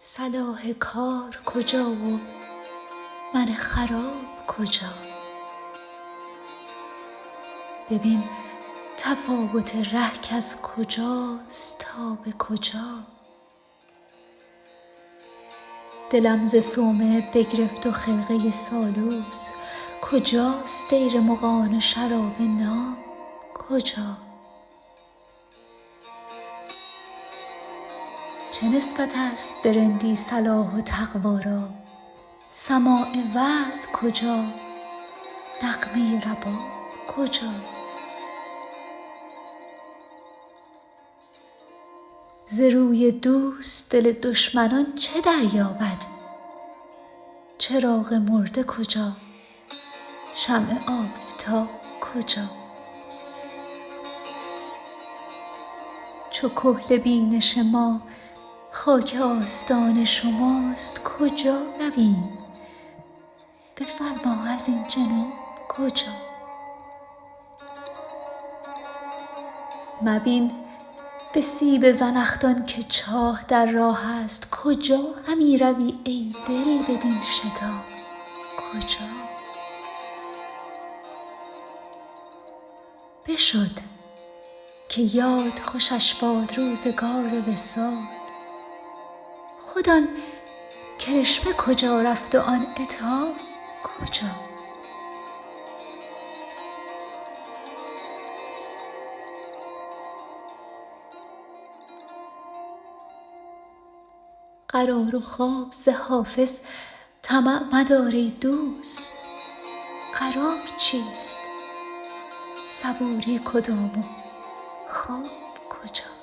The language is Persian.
صلاح کار کجا و من خراب کجا؟ ببین تفاوت ره کز کجاست تا به کجا. دلم ز صومعه بگرفت و خرقه سالوس، کجاست دیر مغان و شراب ناب کجا؟ چه نسبت است به رندی صلاح و تقوا را؟ سماع وعظ کجا؟ نغمه رباب کجا؟ ز روی دوست دل دشمنان چه دریابد؟ چراغ مرده کجا؟ شمع آفتاب کجا؟ چو کحل بینش ما خاک آستان شماست، کجا رویم؟ بفرما از این جناب کجا؟ مبین به سیب زنخدان که چاه در راه است، کجا همی روی ای دل بدین شتاب کجا؟ بشد که یاد خوشش باد روزگار وصال، خود آن کرشمه کجا رفت و آن عتاب کجا؟ قرار و خواب ز حافظ طمع مدار ای دوست، قرار چیست؟ صبوری کدام و خواب کجا؟